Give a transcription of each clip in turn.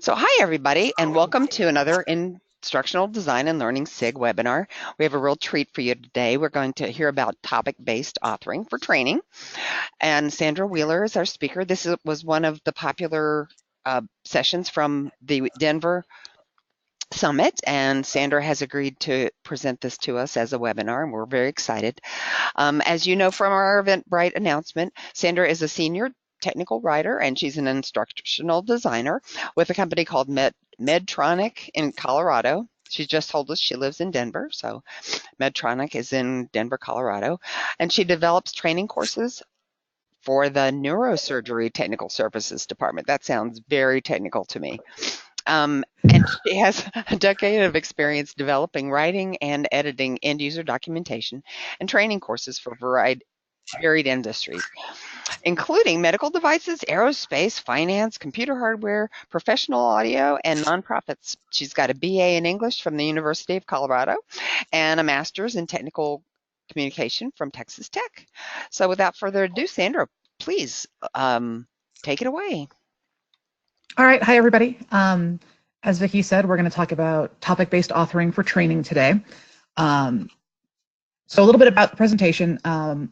So hi everybody, and welcome to another Instructional Design and Learning SIG webinar. We have a real treat for you today. We're going to hear about topic-based authoring for training. And Sandra Wheeler is our speaker. Was one of the popular sessions from the Denver Summit, and Sandra has agreed to present this to us as a webinar, and we're very excited. As you know from our Eventbrite announcement, Sandra is a senior technical writer, and she's an instructional designer with a company called Medtronic in Colorado. She just told us she lives in Denver, so Medtronic is in Denver, Colorado, and she develops training courses for the Neurosurgery Technical Services Department. That sounds very technical to me. And she has a decade of experience developing, writing, and editing end-user documentation and training courses for varied industries, including medical devices, aerospace, finance, computer hardware, professional audio, and nonprofits. She's got a BA in English from the University of Colorado and a master's in technical communication from Texas Tech. So without further ado, Sandra, please take it away. All right. Hi, everybody. As Vicki said, we're going to talk about topic-based authoring for training today. So a little bit about the presentation.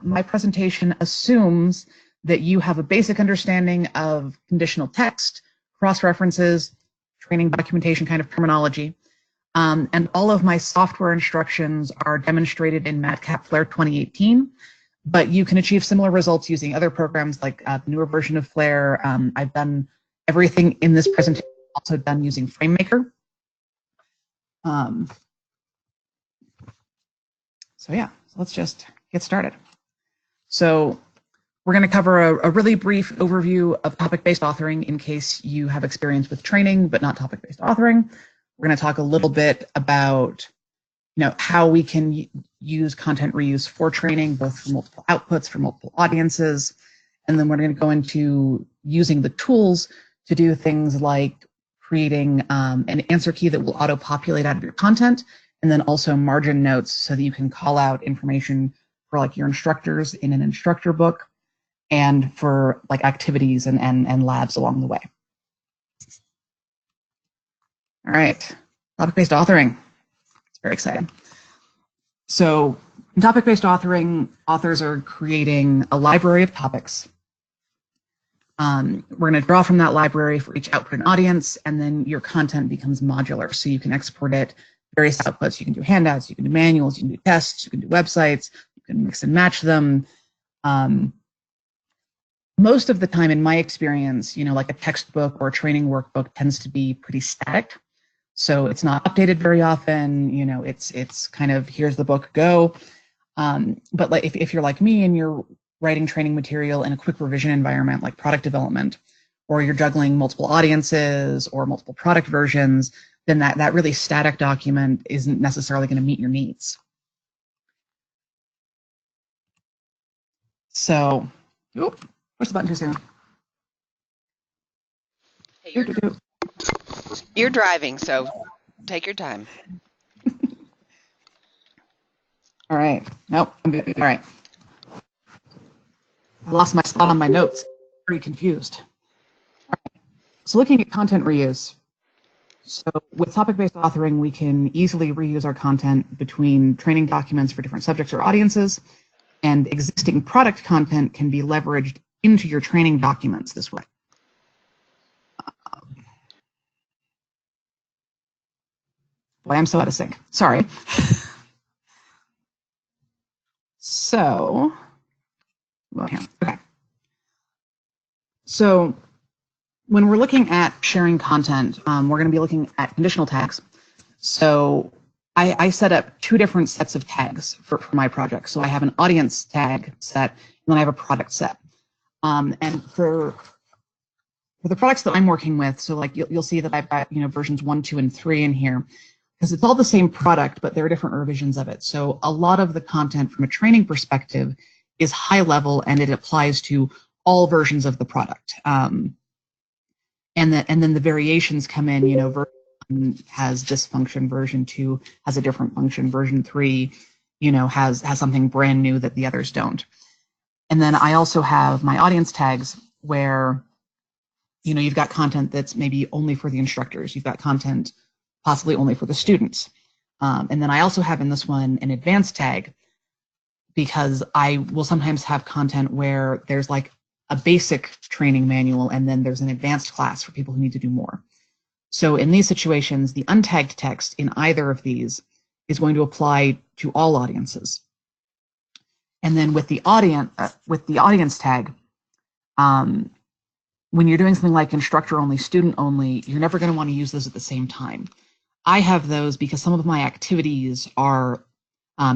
My presentation assumes that you have a basic understanding of conditional text, cross-references, training documentation kind of terminology. And all of my software instructions are demonstrated in MadCap Flare 2018. But you can achieve similar results using other programs like the newer version of Flare. I've done everything in this presentation also done using FrameMaker. So let's just get started. So we're going to cover a really brief overview of topic-based authoring in case you have experience with training but not topic-based authoring. We're going to talk a little bit about how we can use content reuse for training, both for multiple outputs, for multiple audiences. And then we're going to go into using the tools to do things like creating an answer key that will auto-populate out of your content, and then also margin notes so that you can call out information for like your instructors in an instructor book and for like activities and labs along the way. All right, topic-based authoring. It's very exciting. So in topic-based authoring, authors are creating a library of topics. We're going to draw from that library for each output and audience, and then your content becomes modular. So you can export it, various outputs. You can do handouts, you can do manuals, you can do tests, you can do websites, you can mix and match them. Most of the time, in my experience, like a textbook or a training workbook tends to be pretty static. So it's not updated very often. It's kind of, here's the book, go. But like if you're like me and you're writing training material in a quick revision environment like product development, or you're juggling multiple audiences or multiple product versions, then that really static document isn't necessarily going to meet your needs. So, push the button too soon. Hey, you're driving, so take your time. All right. Nope. I'm good. All right. I lost my spot on my notes. Pretty confused. All right. So looking at content reuse. So with topic-based authoring, we can easily reuse our content between training documents for different subjects or audiences, and existing product content can be leveraged into your training documents this way. Boy, I'm so out of sync. Sorry. So, okay. So when we're looking at sharing content, we're going to be looking at conditional tags. So I set up two different sets of tags for my project. So I have an audience tag set, and then I have a product set. And for the products that I'm working with, so like you'll see that I've got versions 1, 2, and 3 in here, because it's all the same product, but there are different revisions of it. So a lot of the content from a training perspective is high level, and it applies to all versions of the product. And then the variations come in, version 1 has this function, version 2 has a different function, version 3, has something brand new that the others don't. And then I also have my audience tags where you've got content that's maybe only for the instructors. You've got content possibly only for the students. And then I also have in this one an advanced tag, because I will sometimes have content where there's like a basic training manual and then there's an advanced class for people who need to do more. So in these situations, the untagged text in either of these is going to apply to all audiences. And then with the audience tag, when you're doing something like instructor only, student only, you're never going to want to use those at the same time. I have those because some of my activities are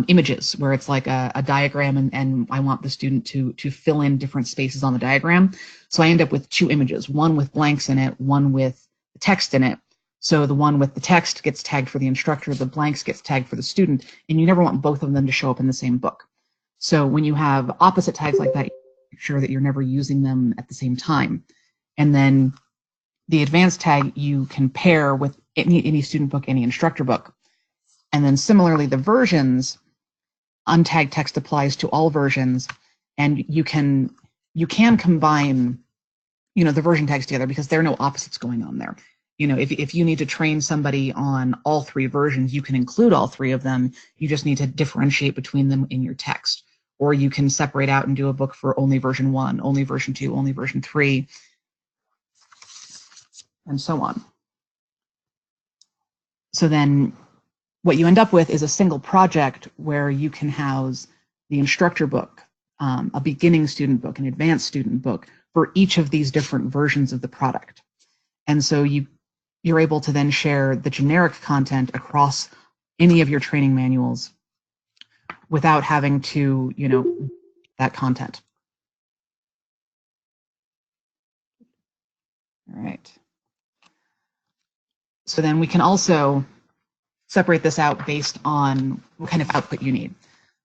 images where it's like a diagram, and I want the student to fill in different spaces on the diagram. So I end up with two images, one with blanks in it, one with text in it. So the one with the text gets tagged for the instructor, the blanks gets tagged for the student, and you never want both of them to show up in the same book. So when you have opposite tags like that, make sure that you're never using them at the same time. And then the advanced tag you can pair with any student book, any instructor book. And then similarly, the versions, untagged text applies to all versions, and you can combine, the version tags together because there are no opposites going on there. If you need to train somebody on all three versions, you can include all three of them. You just need to differentiate between them in your text. Or you can separate out and do a book for only version 1, only version 2, only version 3, and so on. So then what you end up with is a single project where you can house the instructor book, a beginning student book, an advanced student book for each of these different versions of the product. And so you're able to then share the generic content across any of your training manuals without having to, that content. All right. So then we can also separate this out based on what kind of output you need.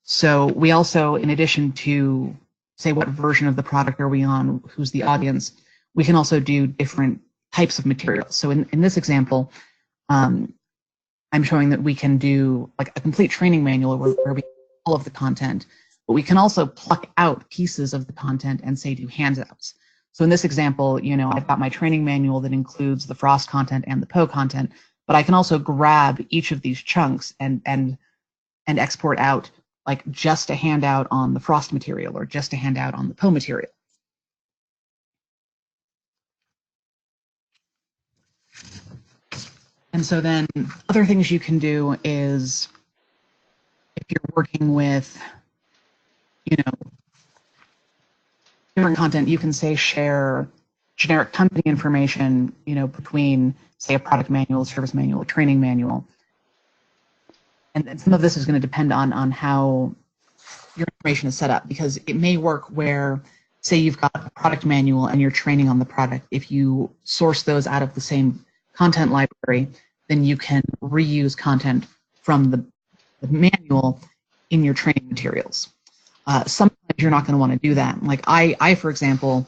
So we also, in addition to say what version of the product are we on, who's the audience, we can also do different types of materials. So in this example, I'm showing that we can do like a complete training manual where we have all of the content, but we can also pluck out pieces of the content and say do handouts. So in this example, I've got my training manual that includes the frost content and the Poe content, but I can also grab each of these chunks and export out like just a handout on the frost material or just a handout on the Poe material. And so then other things you can do is if you're working with, different content, you can say share generic company information, between say a product manual, service manual, a training manual. And some of this is going to depend on how your information is set up, because it may work where, say you've got a product manual and you're training on the product. If you source those out of the same content library, then you can reuse content from the manual in your training materials. Sometimes you're not going to want to do that. Like I, for example,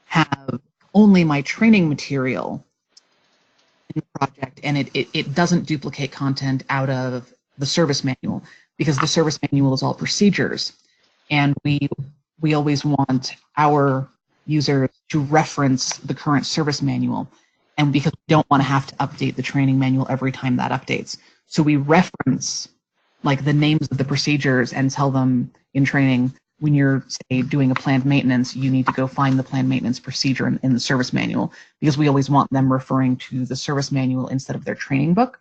have only my training material in the project, and it doesn't duplicate content out of the service manual, because the service manual is all procedures, and we always want our users to reference the current service manual, and because we don't want to have to update the training manual every time that updates, so we reference like the names of the procedures and tell them in training, when you're, say, doing a planned maintenance, you need to go find the planned maintenance procedure in the service manual, because we always want them referring to the service manual instead of their training book.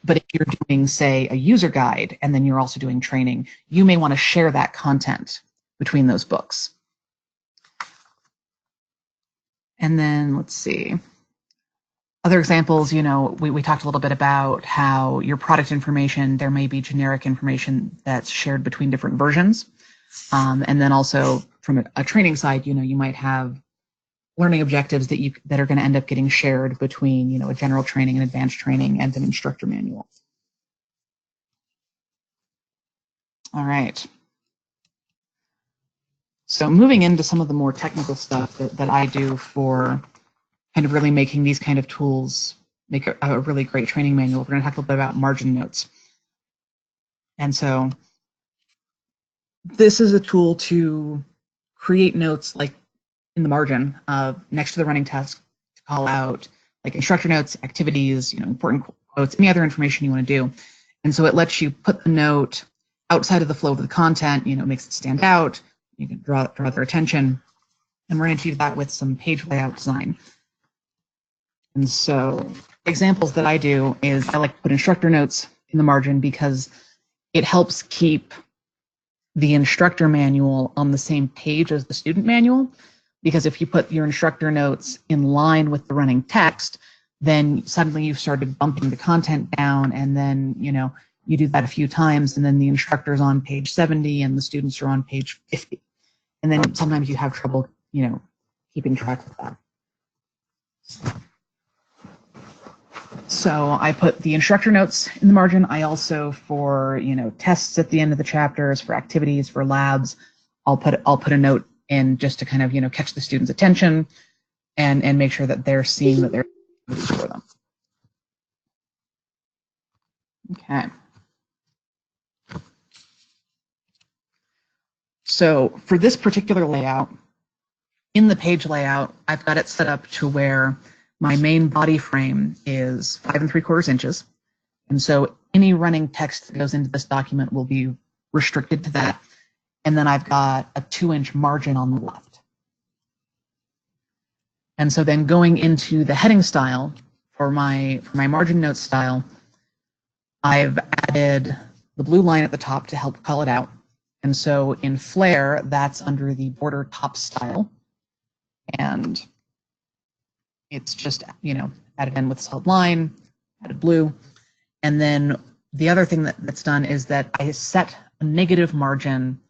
But if you're doing, say, a user guide, and then you're also doing training, you may want to share that content between those books. And then let's see. Other examples, we talked a little bit about how your product information, there may be generic information that's shared between different versions. And then also from a training side, you might have learning objectives that are going to end up getting shared between, a general training, an advanced training, and an instructor manual. All right. So moving into some of the more technical stuff that I do for kind of really making these kind of tools make a really great training manual, we're going to talk a little bit about margin notes. And so this is a tool to create notes like in the margin next to the running text to call out like instructor notes, activities, important quotes, any other information you want to do. And so it lets you put the note outside of the flow of the content, makes it stand out. You can draw their attention. And we're going to do that with some page layout design. And so examples that I do is I like to put instructor notes in the margin because it helps keep the instructor manual on the same page as the student manual. Because if you put your instructor notes in line with the running text, then suddenly you've started bumping the content down, and then you do that a few times, and then the instructor's on page 70 and the students are on page 50. And then sometimes you have trouble, keeping track of that. So I put the instructor notes in the margin. I also, for tests at the end of the chapters, for activities, for labs, I'll put a note in just to kind of catch the students' attention and make sure that they're seeing that they're for them. Okay. So for this particular layout, in the page layout, I've got it set up to where my main body frame is 5 3/4 inches. And so any running text that goes into this document will be restricted to that. And then I've got a 2-inch margin on the left. And so then going into the heading style for my margin note style, I've added the blue line at the top to help call it out. And so in Flare, that's under the border top style. And it's just, added in with solid line, added blue. And then the other thing that's done is that I set a negative margin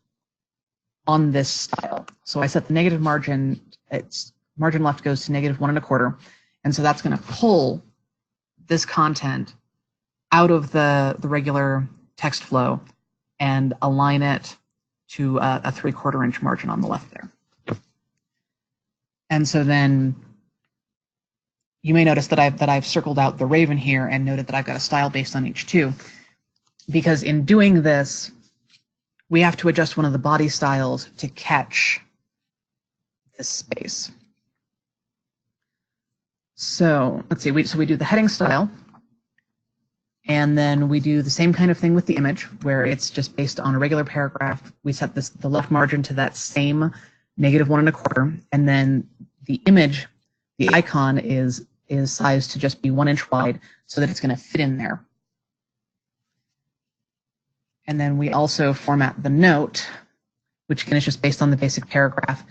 on this style. So I set the negative margin, its margin left goes to -1 1/4. And so that's going to pull this content out of the regular text flow and align it to a 3/4 inch margin on the left there. And so then you may notice that I've circled out the raven here and noted that I've got a style based on H2, because in doing this, we have to adjust one of the body styles to catch this space. So let's see, we do the heading style, and then we do the same kind of thing with the image, where it's just based on a regular paragraph. We set the left margin to that same -1 1/4, and then the image, the icon is sized to just be 1 inch wide so that it's going to fit in there. And then we also format the note, which again is just based on the basic paragraph.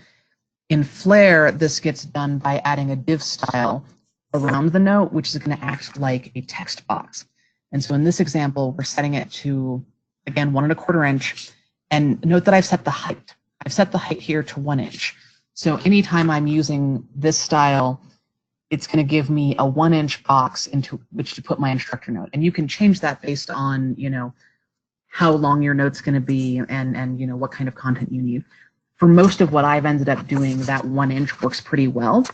In Flare, this gets done by adding a div style around the note, which is going to act like a text box. And so in this example, we're setting it to, again, 1 1/4 inch. And note that I've set the height. I've set the height here to 1 inch. So anytime I'm using this style, it's going to give me a 1 inch box into which to put my instructor note. And you can change that based on, how long your note's going to be and what kind of content you need. For most of what I've ended up doing, that 1 inch works pretty well.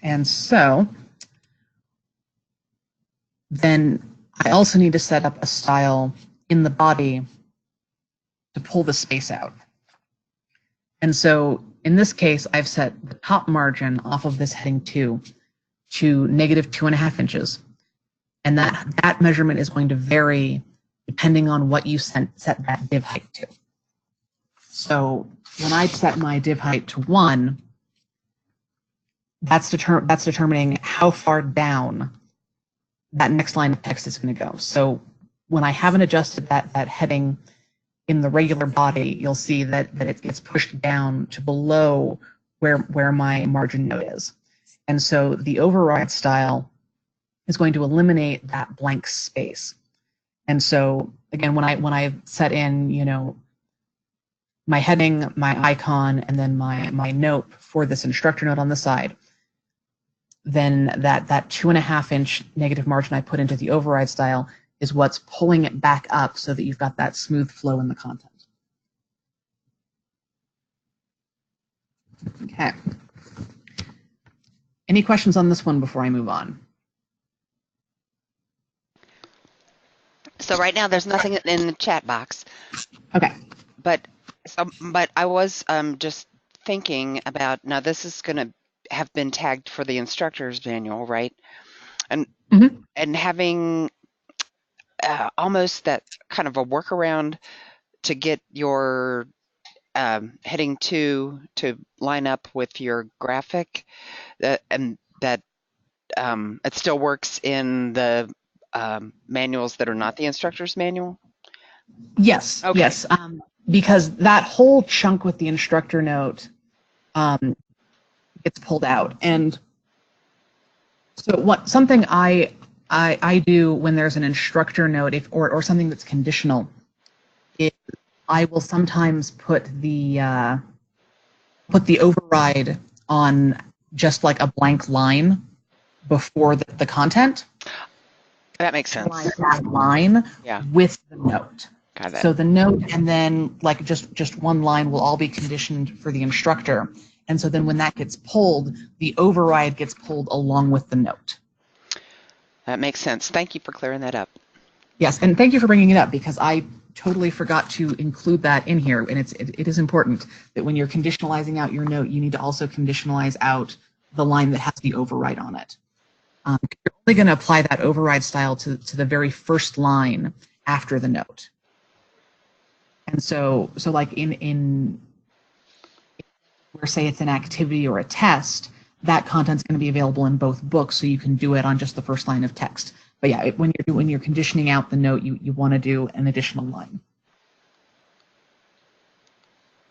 And so then I also need to set up a style in the body to pull the space out. And so in this case, I've set the top margin off of this heading 2 to -2.5 inches. And that measurement is going to vary depending on what you set that div height to. So when I set my div height to 1, that's determining how far down that next line of text is going to go. So when I haven't adjusted that heading in the regular body, you'll see that it gets pushed down to below where my margin note is. And so the override style is going to eliminate that blank space. And so again, when I set in, my heading, my icon, and then my note for this instructor note on the side, then that 2.5 inch negative margin I put into the override style is what's pulling it back up so that you've got that smooth flow in the content. Okay. Any questions on this one before I move on? So right now there's nothing in the chat box. Okay. But So, but I was just thinking about now this is going to have been tagged for the instructor's manual, right? And Mhm. and having almost that kind of a workaround to get your heading to line up with your graphic, and that it still works in the manuals that are not the instructor's manual. Yes, Okay. yes, because that whole chunk with the instructor note um, gets pulled out. And so what something I do when there's an instructor note, if or something that's conditional, is I will sometimes put the override on just like a blank line before the content. That makes Like sense. that line Yeah, with the note. got it. So the note and then like just one line will all be conditioned for the instructor. And so then when that gets pulled, the override gets pulled along with the note. That makes sense. Thank you for clearing that up. Yes, and thank you for bringing it up because I totally forgot to include that in here, and it is important that when you're conditionalizing out your note, you need to also conditionalize out the line that has the override on it. You're only going to apply that override style to the very first line after the note. And so like in where say it's an activity or a test, that content's going to be available in both books, so you can do it on just the first line of text. But yeah, when you're conditioning out the note, you want to do an additional line.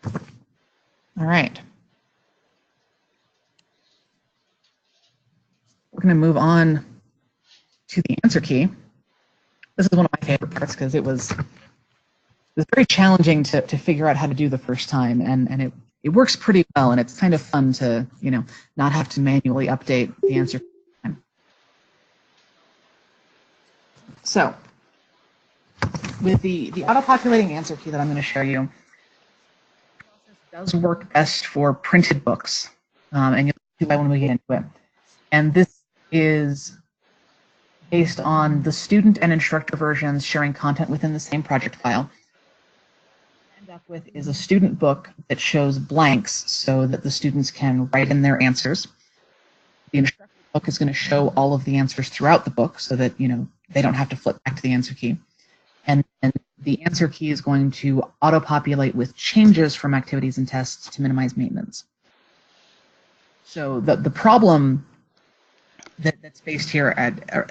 All right. We're going to move on to the answer key. This is one of my favorite parts because it was very challenging to figure out how to do the first time, and it works pretty well, and it's kind of fun to not have to manually update the answer key. So with the auto-populating answer key that I'm going to show you, does work best for printed books, and you'll see why when we get into it. And this is based on the student and instructor versions sharing content within the same project file. What we end up with is a student book that shows blanks so that the students can write in their answers. The instructor book is going to show all of the answers throughout the book so that they don't have to flip back to the answer key. And the answer key is going to auto-populate with changes from activities and tests to minimize maintenance. So the problem that's faced here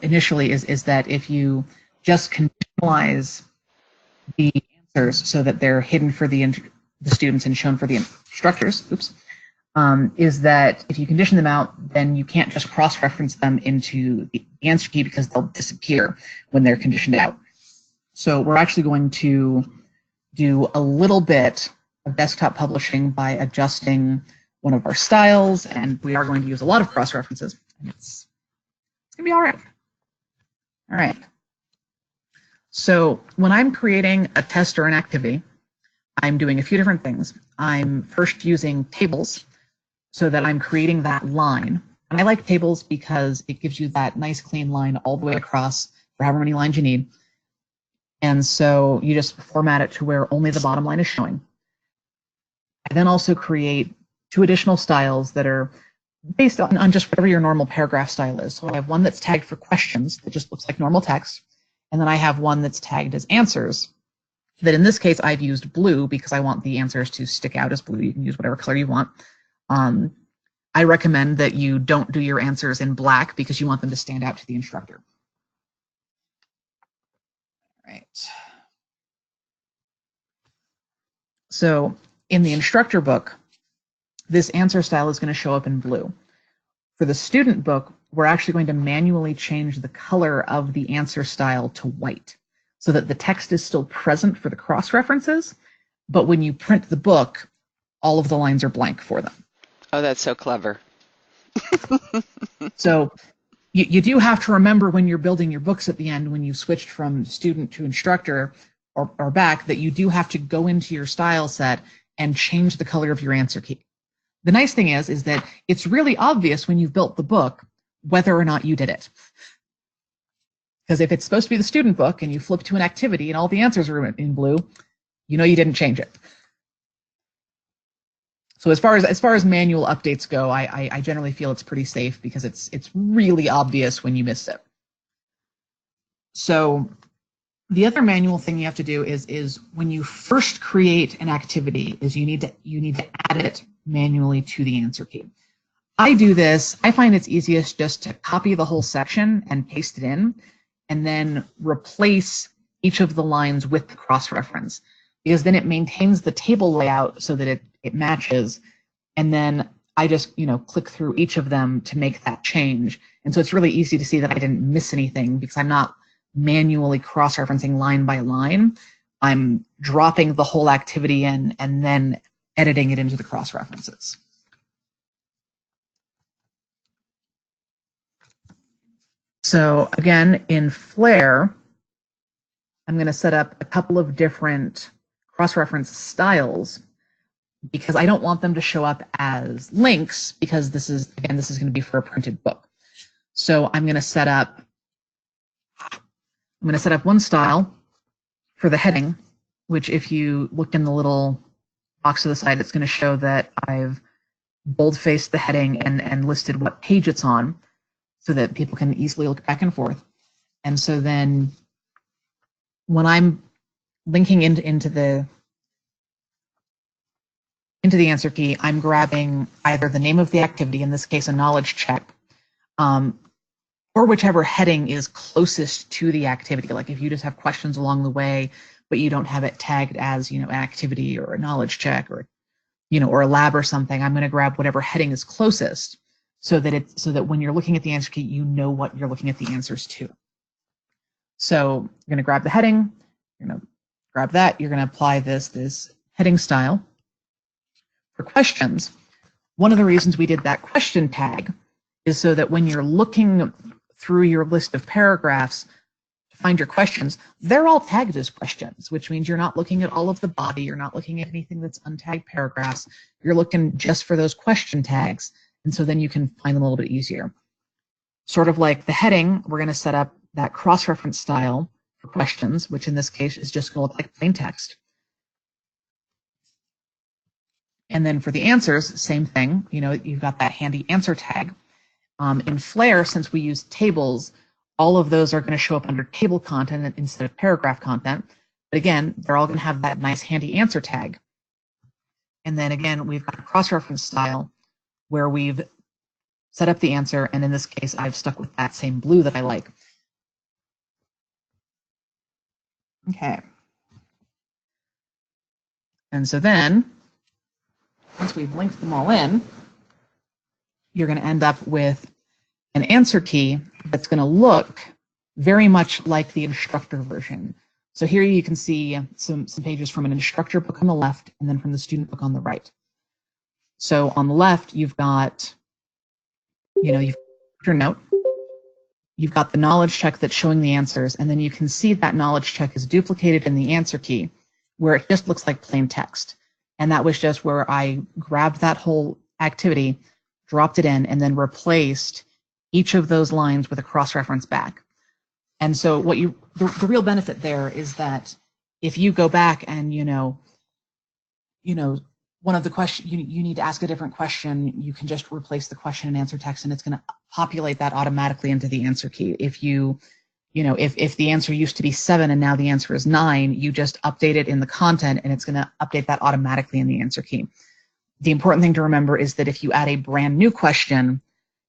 initially is that if you just conditionalize the answers so that they're hidden for the students and shown for the instructors, is that if you condition them out, then you can't just cross-reference them into the answer key because they'll disappear when they're conditioned out. So we're actually going to do a little bit of desktop publishing by adjusting one of our styles, and we are going to use a lot of cross-references. It's going to be all right. All right. So when I'm creating a test or an activity, I'm doing a few different things. I'm first using tables so that I'm creating that line. And I like tables because it gives you that nice clean line all the way across for however many lines you need. And so you just format it to where only the bottom line is showing. I then also create 2 additional styles that are based on just whatever your normal paragraph style is. So I have one that's tagged for questions that just looks like normal text. And then I have one that's tagged as answers that in this case I've used blue because I want the answers to stick out as blue. You can use whatever color you want. I recommend that you don't do your answers in black because you want them to stand out to the instructor. Right. So in the instructor book, this answer style is going to show up in blue. For the student book, we're actually going to manually change the color of the answer style to white so that the text is still present for the cross-references, but when you print the book, all of the lines are blank for them. Oh, that's so clever. So you do have to remember when you're building your books at the end, when you switched from student to instructor or back, that you do have to go into your style set and change the color of your answer key. The nice thing is that it's really obvious when you've built the book whether or not you did it. Because if it's supposed to be the student book and you flip to an activity and all the answers are in blue, you know you didn't change it. So as far as manual updates go, I generally feel it's pretty safe because it's really obvious when you miss it. So the other manual thing you have to do is when you first create an activity is you need to add it manually to the answer key. I do this. I find it's easiest just to copy the whole section and paste it in, and then replace each of the lines with the cross-reference, because then it maintains the table layout so that it matches, and then I just click through each of them to make that change. And so it's really easy to see that I didn't miss anything because I'm not manually cross-referencing line by line. I'm dropping the whole activity in and then editing it into the cross-references. So again, in Flare, I'm going to set up a couple of different cross-reference styles because I don't want them to show up as links, because this is going to be for a printed book. So I'm going to set up one style for the heading, which if you look in the little box to the side, it's going to show that I've bold-faced the heading and listed what page it's on so that people can easily look back and forth. And so then when I'm linking into the answer key, I'm grabbing either the name of the activity, in this case a knowledge check, or whichever heading is closest to the activity. Like if you just have questions along the way, but you don't have it tagged as an activity or a knowledge check or or a lab or something, I'm going to grab whatever heading is closest so that when you're looking at the answer key, you know what you're looking at the answers to. So you're going to grab the heading, you're going to grab that, you're going to apply this heading style. For questions, one of the reasons we did that question tag is so that when you're looking through your list of paragraphs to find your questions, they're all tagged as questions, which means you're not looking at all of the body, you're not looking at anything that's untagged paragraphs, you're looking just for those question tags, and so then you can find them a little bit easier. Sort of like the heading, we're going to set up that cross-reference style for questions, which in this case is just going to look like plain text. And then for the answers, same thing. You've got that handy answer tag. In Flare, since we use tables, all of those are going to show up under table content instead of paragraph content. But again, they're all going to have that nice handy answer tag. And then again, we've got a cross-reference style where we've set up the answer, and in this case, I've stuck with that same blue that I like. Okay. And so then, once we've linked them all in, you're going to end up with an answer key that's going to look very much like the instructor version. So here you can see some pages from an instructor book on the left and then from the student book on the right. So on the left, you've got, you've got your note, you've got the knowledge check that's showing the answers, and then you can see that knowledge check is duplicated in the answer key where it just looks like plain text. And that was just where I grabbed that whole activity, dropped it in, and then replaced each of those lines with a cross-reference back. And so the real benefit there is that if you go back and, one of the questions, you need to ask a different question, you can just replace the question and answer text, and it's going to populate that automatically into the answer key. If if the answer used to be 7 and now the answer is 9, you just update it in the content and it's going to update that automatically in the answer key. The important thing to remember is that if you add a brand new question,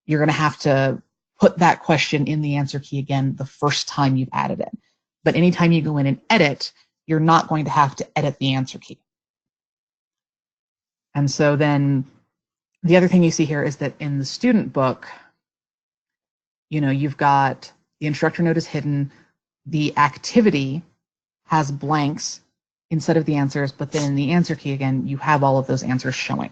you're going to have to put that question in the answer key again the first time you've added it. But anytime you go in and edit, you're not going to have to edit the answer key. And so then the other thing you see here is that in the student book, you've got the instructor note is hidden, the activity has blanks instead of the answers, but then in the answer key again, you have all of those answers showing.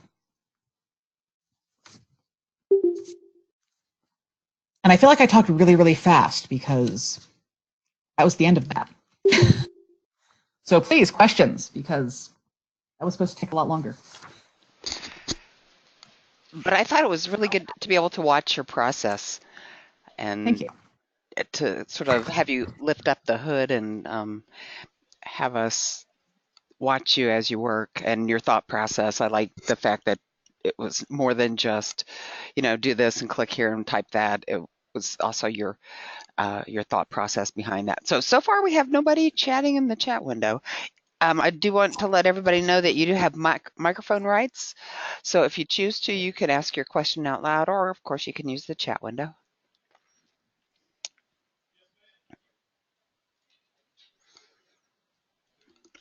And I feel like I talked really, really fast because that was the end of that. So please, questions, because that was supposed to take a lot longer. But I thought it was really good to be able to watch your process and Thank you. To sort of have you lift up the hood and have us watch you as you work and your thought process. I like the fact that it was more than just, do this and click here and type that. It was also your thought process behind that. So far we have nobody chatting in the chat window. I do want to let everybody know that you do have microphone rights. So if you choose to, you can ask your question out loud, or of course you can use the chat window.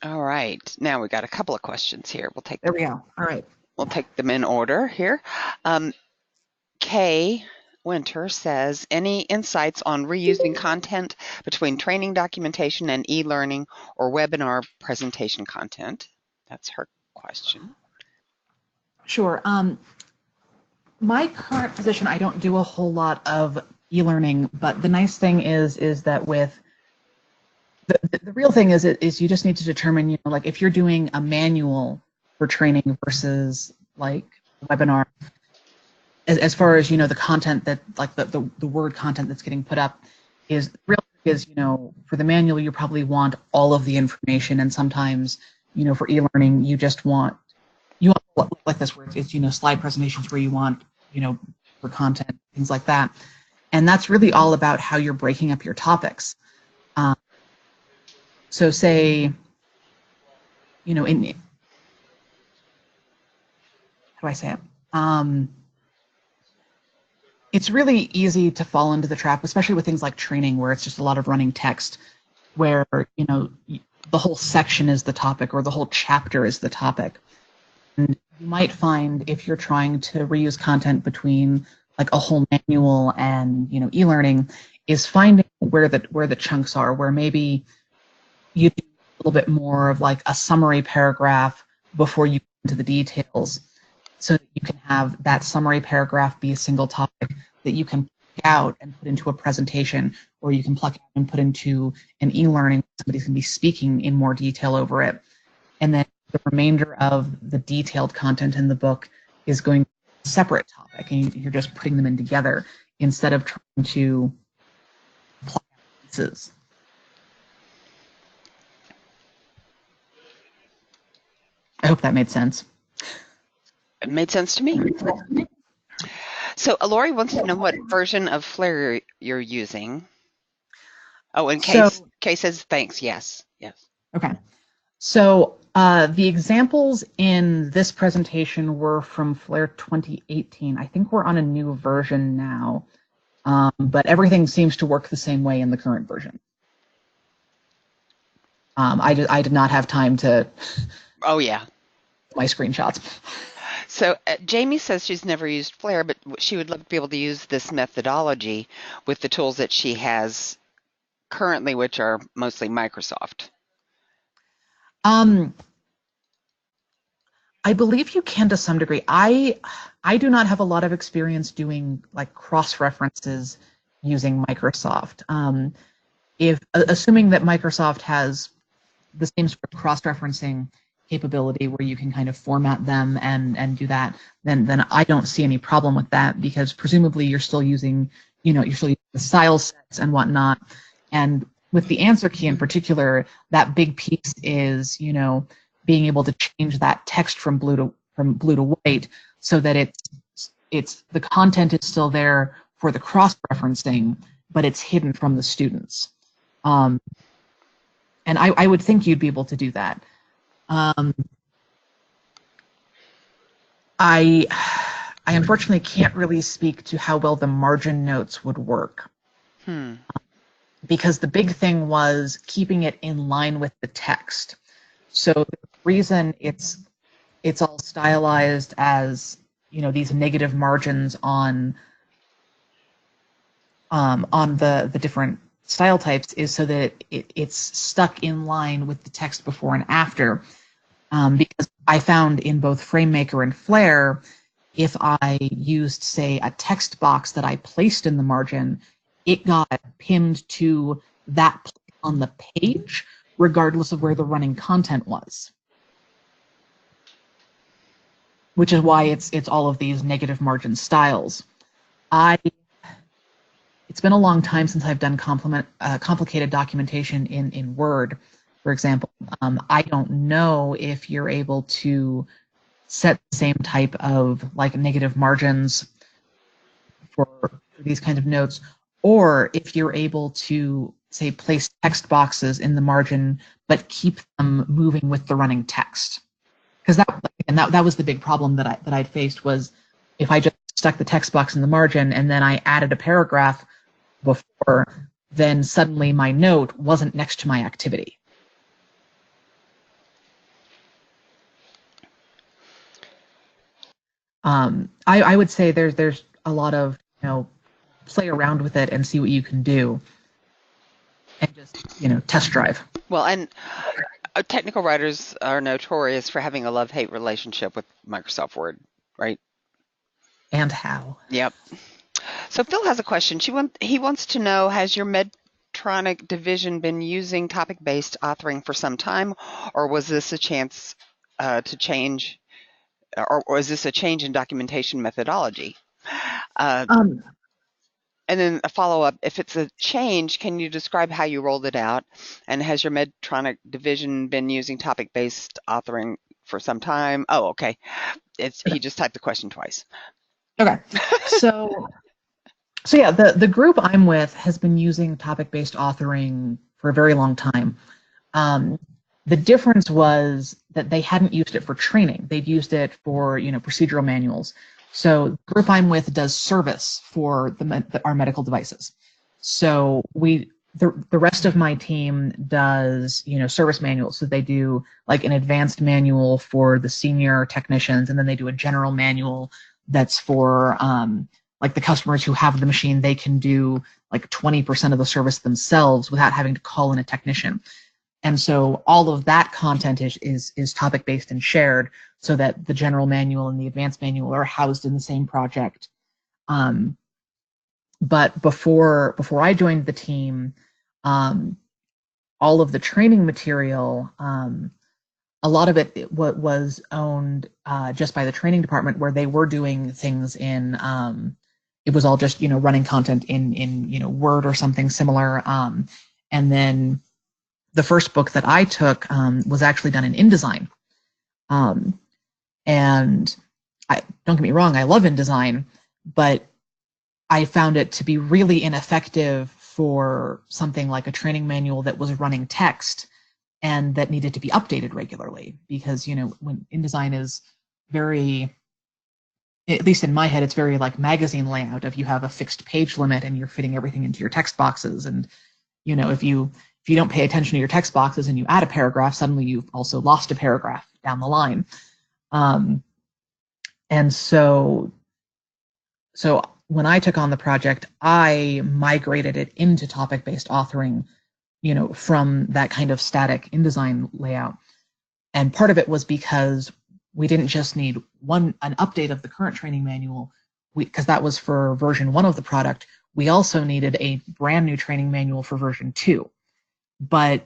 All right, now we got a couple of questions here. There we go. All right. We'll take them in order here. Kay Winter says, any insights on reusing content between training documentation and e-learning or webinar presentation content? That's her question. Sure. My current position, I don't do a whole lot of e-learning, but the nice thing is that with the real thing is you just need to determine, like if you're doing a manual for training versus like a webinar, as far as, the content that, like the word content that's getting put up is for the manual, you probably want all of the information. And sometimes, for e-learning, you want like this where it's, slide presentations where you want, for content, things like that. And that's really all about how you're breaking up your topics. So say, how do I say it? It's really easy to fall into the trap, especially with things like training, where it's just a lot of running text, where, the whole section is the topic or the whole chapter is the topic. And you might find if you're trying to reuse content between like a whole manual and, e-learning, is finding where the chunks are, where maybe you do a little bit more of like a summary paragraph before you get into the details, so that you can have that summary paragraph be a single topic that you can pluck out and put into a presentation, or you can pluck out and put into an e-learning. Somebody's going to be speaking in more detail over it. And then the remainder of the detailed content in the book is going to be a separate topic, and you're just putting them in together instead of trying to pluck out pieces. I hope that made sense. It made sense to me. So Lori wants to know what version of Flare you're using. Oh, and Kay says thanks. Yes. Okay. So the examples in this presentation were from Flare 2018. I think we're on a new version now, but everything seems to work the same way in the current version. I did not have time to. Oh yeah. My screenshots. So Jamie says she's never used Flare, but she would love to be able to use this methodology with the tools that she has currently, which are mostly Microsoft. I believe you can to some degree. I do not have a lot of experience doing like cross references using Microsoft. Assuming that Microsoft has the same sort of cross referencing capability where you can kind of format them and do that, then I don't see any problem with that, because presumably you're still using, you're still using the style sets and whatnot. And with the answer key in particular, that big piece is, being able to change that text from blue to white, so that it's the content is still there for the cross referencing, but it's hidden from the students. And I would think you'd be able to do that. I unfortunately can't really speak to how well the margin notes would work. Because the big thing was keeping it in line with the text. So the reason it's all stylized as, these negative margins on the different style types is so that it's stuck in line with the text before and after. Because I found in both FrameMaker and Flare, if I used, say, a text box that I placed in the margin, it got pinned to that place on the page, regardless of where the running content was. Which is why it's all of these negative margin styles. It's been a long time since I've done complicated documentation in Word, for example. I don't know if you're able to set the same type of like negative margins for these kinds of notes, or if you're able to say place text boxes in the margin but keep them moving with the running text. Because that was the big problem that I'd faced, was if I just stuck the text box in the margin and then I added a paragraph before, then suddenly my note wasn't next to my activity. I would say there's a lot of, play around with it and see what you can do, and just test drive. Well, and technical writers are notorious for having a love-hate relationship with Microsoft Word, right? And how? Yep. So Phil has a question. He wants to know, has your Medtronic division been using topic-based authoring for some time, or was this a chance to change, or is this a change in documentation methodology? And then a follow-up, if it's a change, can you describe how you rolled it out? And has your Medtronic division been using topic-based authoring for some time? Oh, okay. He just typed the question twice. Okay. So yeah, the group I'm with has been using topic-based authoring for a very long time. The difference was that they hadn't used it for training. They'd used it for procedural manuals. So the group I'm with does service for our medical devices. So the rest of my team does service manuals. So they do like an advanced manual for the senior technicians, and then they do a general manual that's for like the customers who have the machine. They can do like 20% of the service themselves without having to call in a technician. And so all of that content is topic-based and shared, so that the general manual and the advanced manual are housed in the same project. But before I joined the team, all of the training material, a lot of it was owned just by the training department, where they were doing things in, it was all just running content in Word or something similar. And then the first book that I took was actually done in InDesign. And don't get me wrong, I love InDesign, but I found it to be really ineffective for something like a training manual that was running text and that needed to be updated regularly. Because when InDesign is very, at least in my head, it's very like magazine layout. If you have a fixed page limit and you're fitting everything into your text boxes, and if you don't pay attention to your text boxes and you add a paragraph, suddenly you've also lost a paragraph down the line. And so when I took on the project, I migrated it into topic-based authoring, from that kind of static InDesign layout. And part of it was because we didn't just need an update of the current training manual, because that was for version 1 of the product. We also needed a brand new training manual for version 2. But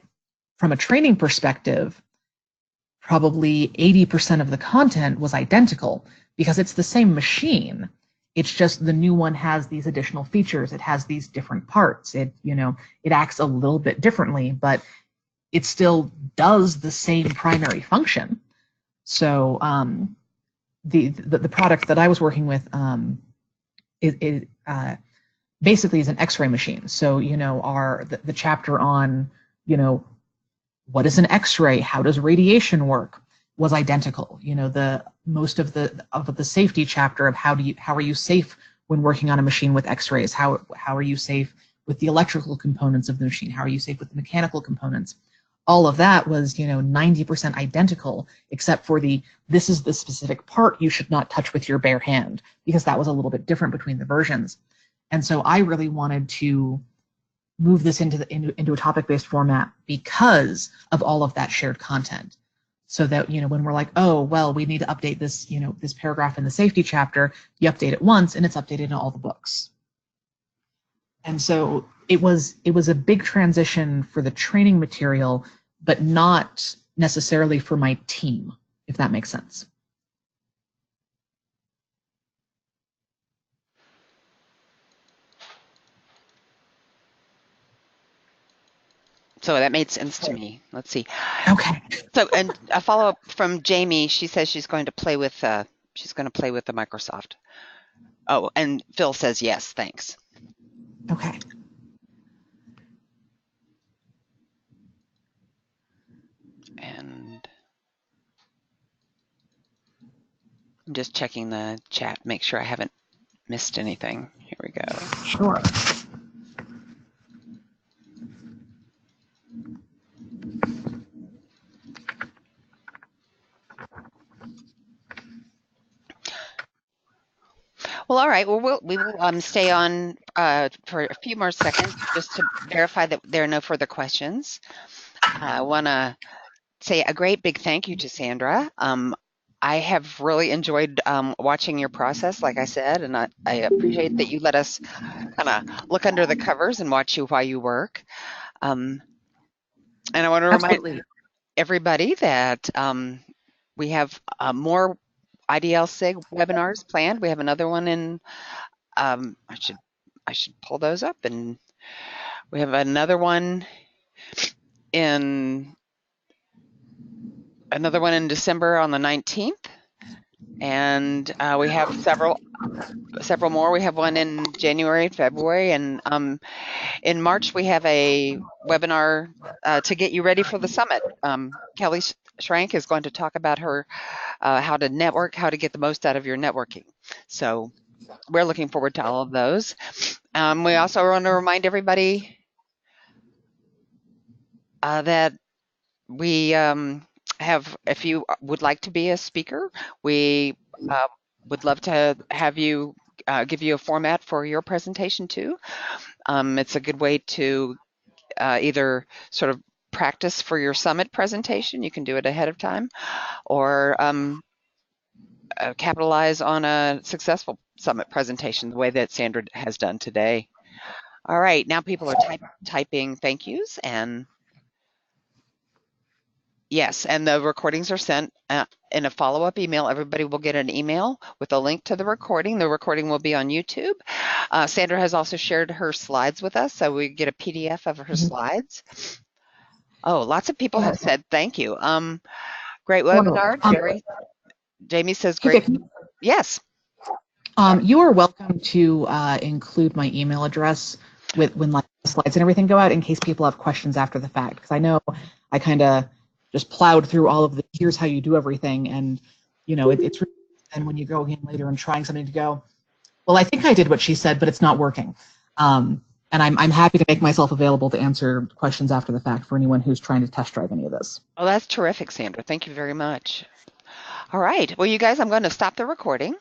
from a training perspective, probably 80% of the content was identical, because it's the same machine. It's just the new one has these additional features. It has these different parts. It acts a little bit differently, but it still does the same primary function. So the product that I was working with, it basically is an X-ray machine. So the chapter on what is an X-ray, how does radiation work, was identical. The most of the safety chapter of how are you safe when working on a machine with X-rays, how are you safe with the electrical components of the machine, how are you safe with the mechanical components, all of that was 90% identical, except for this is the specific part you should not touch with your bare hand, because that was a little bit different between the versions. And so I really wanted to move this into a topic-based format because of all of that shared content. So that, when we're like, oh, well, we need to update this, this paragraph in the safety chapter, you update it once and it's updated in all the books. And so it was a big transition for the training material, but not necessarily for my team, if that makes sense. So that made sense to me. Let's see. Okay. So, and a follow-up from Jamie, she says she's going to play with the Microsoft. Oh, and Phil says yes, thanks. Okay. And I'm just checking the chat, make sure I haven't missed anything. Here we go. Sure. Well, all right. Well, we will stay on for a few more seconds just to verify that there are no further questions. I want to say a great big thank you to Sandra. I have really enjoyed watching your process, like I said, and I appreciate that you let us kind of look under the covers and watch you while you work. And I want to remind everybody that we have more IDL SIG webinars planned. We have another one in, I should pull those up, and we have another one in December on the 19th, and we have several more. We have one in January, February, and in March we have a webinar to get you ready for the summit. Kelly Schrank is going to talk about her how to network, how to get the most out of your networking. So we're looking forward to all of those. We also want to remind everybody that we have, if you would like to be a speaker, we would love to have you give you a format for your presentation too. It's a good way to either sort of practice for your summit presentation. You can do it ahead of time, or capitalize on a successful summit presentation the way that Sandra has done today. All right, now people are typing thank yous, and yes, and the recordings are sent in a follow-up email. Everybody will get an email with a link to the recording. The recording will be on YouTube. Sandra has also shared her slides with us, so we get a PDF of her slides. Oh, lots of people have said thank you. Great webinar, Jerry. Jamie says great. Yes. You are welcome to include my email address when like slides and everything go out in case people have questions after the fact, because I know I kind of just plowed through all of the here's how you do everything, and you know it's really, and when you go in later and trying something to go, well, I think I did what she said, but it's not working. And I'm happy to make myself available to answer questions after the fact for anyone who's trying to test drive any of this. Oh, that's terrific, Sandra. Thank you very much. All right. Well, you guys, I'm going to stop the recording.